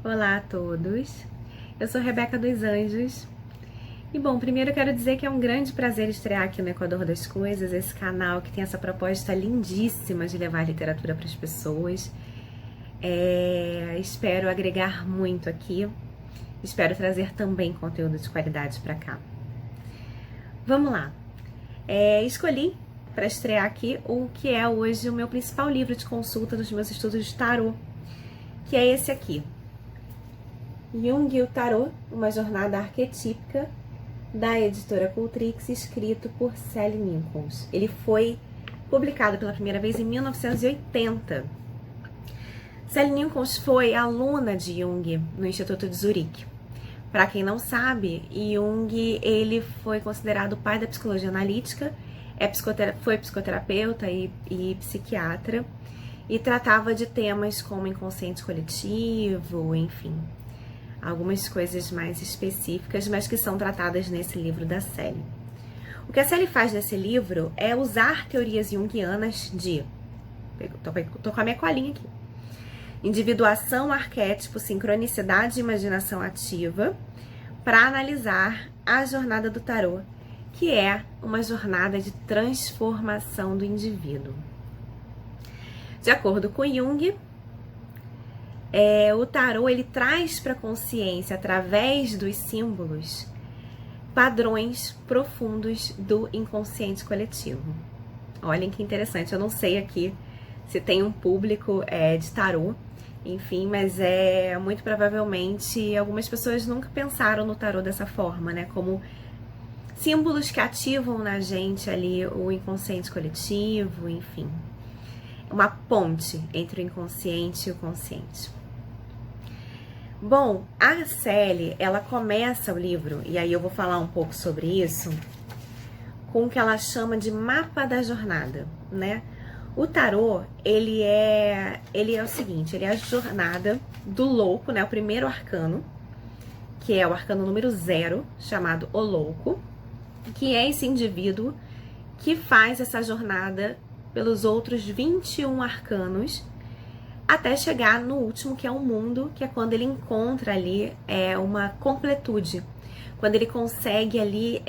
Olá a todos, eu sou Rebeca dos Anjos. E bom, primeiro eu quero dizer que é um grande prazer estrear aqui no Equador das Coisas, esse canal que tem essa proposta lindíssima de levar literatura para as pessoas. Espero agregar muito aqui, espero trazer também conteúdo de qualidade para cá. Vamos lá, escolhi para estrear aqui o que é hoje o meu principal livro de consulta dos meus estudos de tarô, que é esse aqui, Jung e o Tarô, uma jornada arquetípica, da editora Cultrix, escrito por Sally Nichols. Ele foi publicado pela primeira vez em 1980. Sally Nichols foi aluna de Jung no Instituto de Zurique. Para quem não sabe, Jung ele foi considerado o pai da psicologia analítica, foi psicoterapeuta e psiquiatra, e tratava de temas como inconsciente coletivo, enfim, algumas coisas mais específicas, mas que são tratadas nesse livro da Sally. O que a Sally faz nesse livro é usar teorias junguianas de... Tô com a minha colinha aqui. Individuação, arquétipo, sincronicidade e imaginação ativa para analisar a jornada do tarô, que é uma jornada de transformação do indivíduo. De acordo com Jung, o tarô ele traz para a consciência, através dos símbolos, padrões profundos do inconsciente coletivo. Olhem que interessante, eu não sei aqui se tem um público de tarô, enfim, mas muito provavelmente algumas pessoas nunca pensaram no tarô dessa forma, né? Como símbolos que ativam na gente ali o inconsciente coletivo, enfim. Uma ponte entre o inconsciente e o consciente. Bom, a Sally, ela começa o livro, e aí eu vou falar um pouco sobre isso, com o que ela chama de mapa da jornada, né? O tarô, ele é o seguinte, ele é a jornada do louco, né? O primeiro arcano, que é o arcano número 0, chamado O Louco, que é esse indivíduo que faz essa jornada pelos outros 21 arcanos, até chegar no último, que é o mundo, que é quando ele encontra ali uma completude, quando ele consegue ali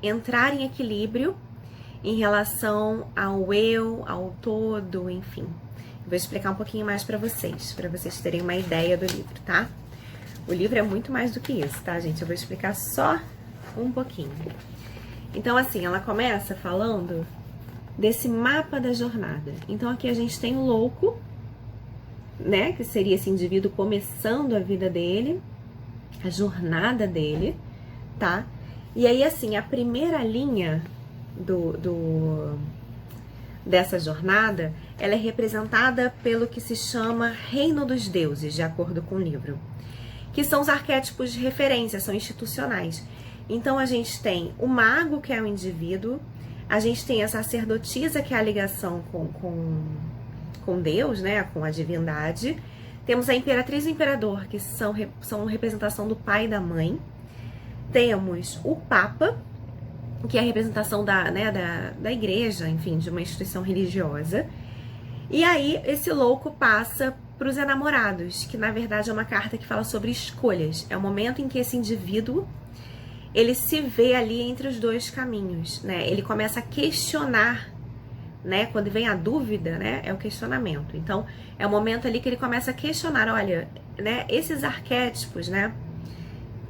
entrar em equilíbrio em relação ao eu, ao todo, enfim. Eu vou explicar um pouquinho mais para vocês terem uma ideia do livro, tá? O livro é muito mais do que isso, tá, gente? Eu vou explicar só um pouquinho. Então, assim, ela começa falando desse mapa da jornada. Então, aqui a gente tem o louco, né, que seria esse indivíduo começando a vida dele, a jornada dele, tá? E aí, assim, a primeira linha dessa jornada, ela é representada pelo que se chama Reino dos Deuses, de acordo com o livro, que são os arquétipos de referência, são institucionais. Então, a gente tem o mago, que é o indivíduo, a gente tem a sacerdotisa, que é a ligação com Deus, né, com a divindade. Temos a imperatriz e o imperador, que são representação do pai e da mãe. Temos o papa, que é a representação da igreja, enfim, de uma instituição religiosa. E aí, esse louco passa para os enamorados, que na verdade é uma carta que fala sobre escolhas. É o momento em que esse indivíduo ele se vê ali entre os dois caminhos, né? Ele começa a questionar, né? Quando vem a dúvida, né? É o questionamento. Então, é o momento ali que ele começa a questionar, olha, né? Esses arquétipos, né?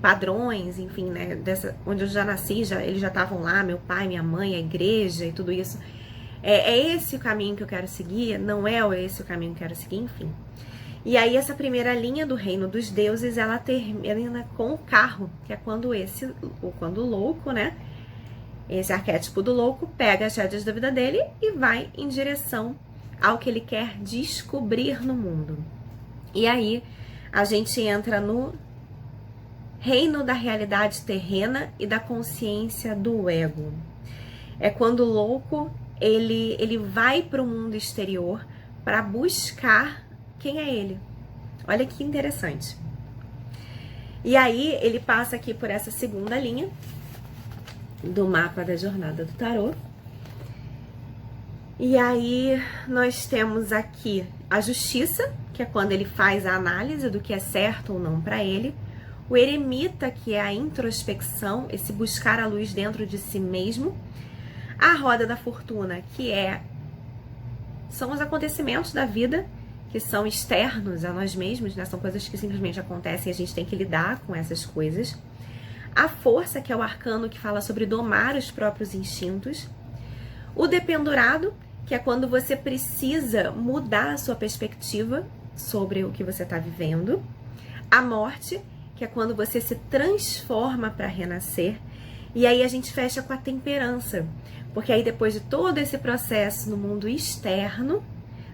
Padrões, enfim, né? Onde eu já nasci, eles já estavam lá, meu pai, minha mãe, a igreja e tudo isso. É esse o caminho que eu quero seguir? Não é esse o caminho que eu quero seguir? Enfim. E aí, essa primeira linha do Reino dos Deuses, ela termina com o carro, que é quando o louco, né? Esse arquétipo do louco pega as rédeas da vida dele e vai em direção ao que ele quer descobrir no mundo. E aí, a gente entra no reino da realidade terrena e da consciência do ego. É quando o louco, ele vai para o mundo exterior para buscar quem é ele. Olha que interessante. E aí, ele passa aqui por essa segunda linha do mapa da jornada do tarô. E aí, nós temos aqui a justiça, que é quando ele faz a análise do que é certo ou não para ele. O eremita, que é a introspecção, esse buscar a luz dentro de si mesmo. A roda da fortuna, que são os acontecimentos da vida, que são externos a nós mesmos, né? São coisas que simplesmente acontecem e a gente tem que lidar com essas coisas. A força, que é o arcano que fala sobre domar os próprios instintos. O dependurado, que é quando você precisa mudar a sua perspectiva sobre o que você está vivendo. A morte, que é quando você se transforma para renascer. E aí a gente fecha com a temperança, porque aí depois de todo esse processo no mundo externo,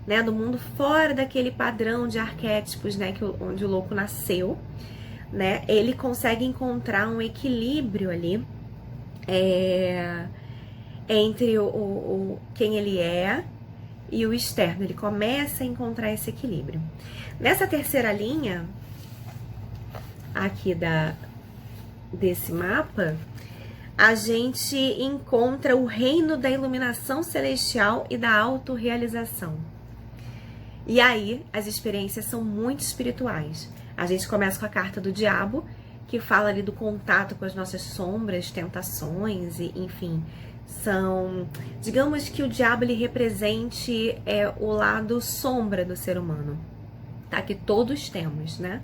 né, no mundo fora daquele padrão de arquétipos, né, onde o louco nasceu, né, ele consegue encontrar um equilíbrio ali entre quem ele é e o externo. Ele começa a encontrar esse equilíbrio. Nessa terceira linha aqui desse mapa, a gente encontra o reino da iluminação celestial e da autorrealização. E aí, as experiências são muito espirituais. A gente começa com a carta do diabo, que fala ali do contato com as nossas sombras, tentações, e enfim, digamos que o diabo ele represente o lado sombra do ser humano, tá? Que todos temos, né?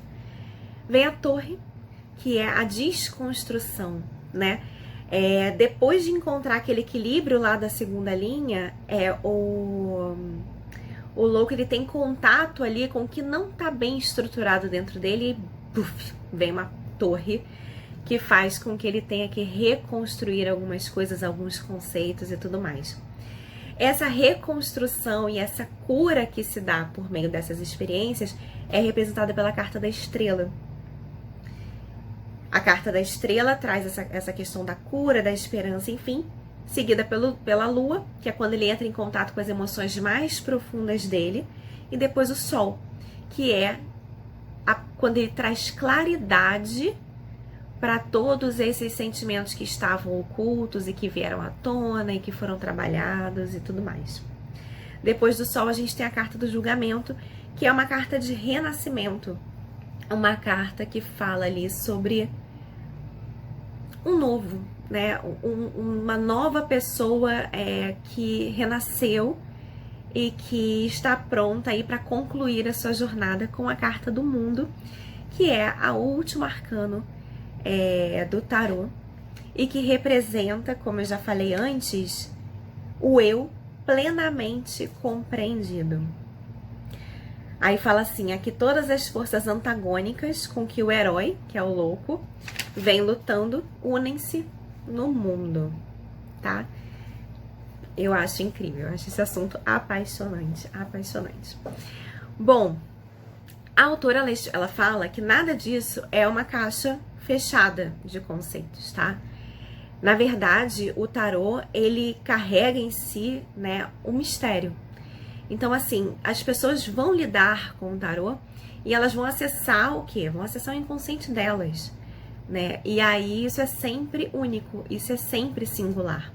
Vem a torre, que é a desconstrução, né? Depois de encontrar aquele equilíbrio lá da segunda linha, o louco ele tem contato ali com o que não tá bem estruturado dentro dele e puff, vem uma torre que faz com que ele tenha que reconstruir algumas coisas, alguns conceitos e tudo mais. Essa reconstrução e essa cura que se dá por meio dessas experiências é representada pela carta da estrela. A carta da estrela traz essa questão da cura, da esperança, enfim, seguida pela lua, que é quando ele entra em contato com as emoções mais profundas dele, e depois o sol, que é quando ele traz claridade para todos esses sentimentos que estavam ocultos e que vieram à tona e que foram trabalhados e tudo mais. Depois do sol a gente tem a carta do julgamento, que é uma carta de renascimento, uma carta que fala ali sobre um novo, né? Uma nova pessoa que renasceu e que está pronta aí para concluir a sua jornada com a carta do mundo, que é a última arcano do tarô e que representa, como eu já falei antes, o eu plenamente compreendido. Aí fala assim, aqui todas as forças antagônicas com que o herói, que é o louco, vem lutando, unem-se no mundo, tá? Eu acho incrível, eu acho esse assunto apaixonante, apaixonante. Bom, a autora, ela fala que nada disso é uma caixa fechada de conceitos, tá? Na verdade, o tarô, ele carrega em si, né, um mistério. Então, assim, as pessoas vão lidar com o tarô e elas vão acessar o quê? Vão acessar o inconsciente delas, né? E aí isso é sempre único, isso é sempre singular,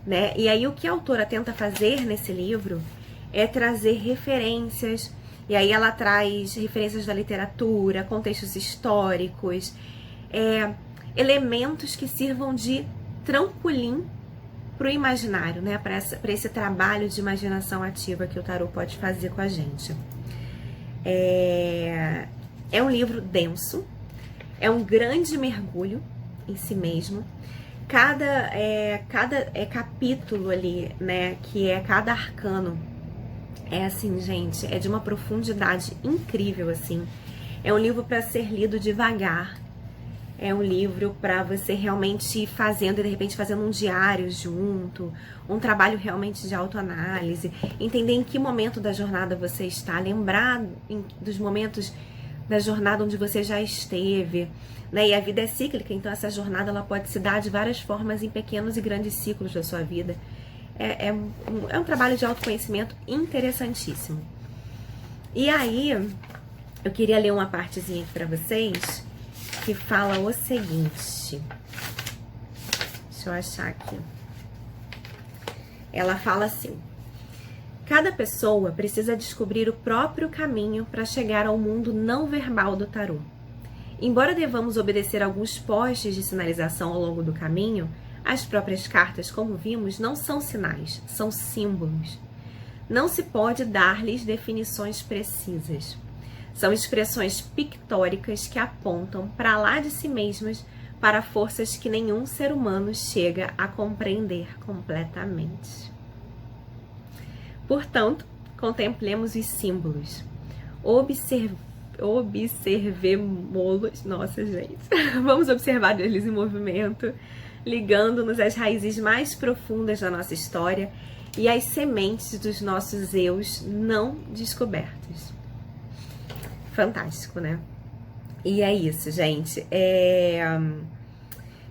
né? E aí o que a autora tenta fazer nesse livro é trazer referências, e aí ela traz referências da literatura, contextos históricos, elementos que sirvam de trampolim para o imaginário, né? Para esse trabalho de imaginação ativa que o tarô pode fazer com a gente. É um livro denso, é um grande mergulho em si mesmo. Cada capítulo ali, né? Que é cada arcano, assim, gente, é de uma profundidade incrível, assim. É um livro para ser lido devagar. É um livro para você realmente ir fazendo, e de repente fazendo um diário junto, um trabalho realmente de autoanálise, entender em que momento da jornada você está, lembrar dos momentos da jornada onde você já esteve, né? E a vida é cíclica, então essa jornada ela pode se dar de várias formas em pequenos e grandes ciclos da sua vida. É um trabalho de autoconhecimento interessantíssimo. E aí, eu queria ler uma partezinha aqui para vocês, que fala o seguinte. Deixa eu achar aqui. Ela fala assim: Cada pessoa precisa descobrir o próprio caminho para chegar ao mundo não verbal do tarô. Embora devamos obedecer alguns postes de sinalização ao longo do caminho, as próprias cartas, como vimos, não são sinais, são símbolos. Não se pode dar-lhes definições precisas. São expressões pictóricas que apontam para lá de si mesmas para forças que nenhum ser humano chega a compreender completamente. Portanto, contemplemos os símbolos. Observemos-los. Nossa, gente. Vamos observar eles em movimento, ligando-nos às raízes mais profundas da nossa história e às sementes dos nossos eus não descobertos. Fantástico, né? E é isso, gente.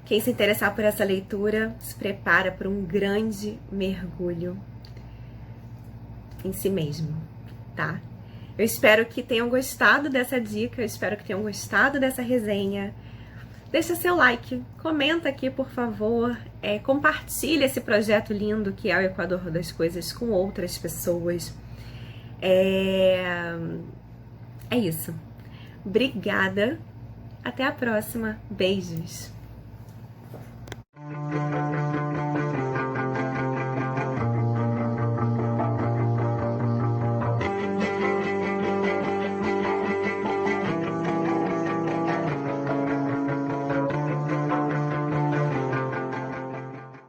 Quem se interessar por essa leitura, se prepara para um grande mergulho em si mesmo, tá? Eu espero que tenham gostado dessa dica, eu espero que tenham gostado dessa resenha. Deixa seu like, comenta aqui, por favor, compartilha esse projeto lindo que é o Equador das Coisas com outras pessoas. É isso. Obrigada. Até a próxima. Beijos.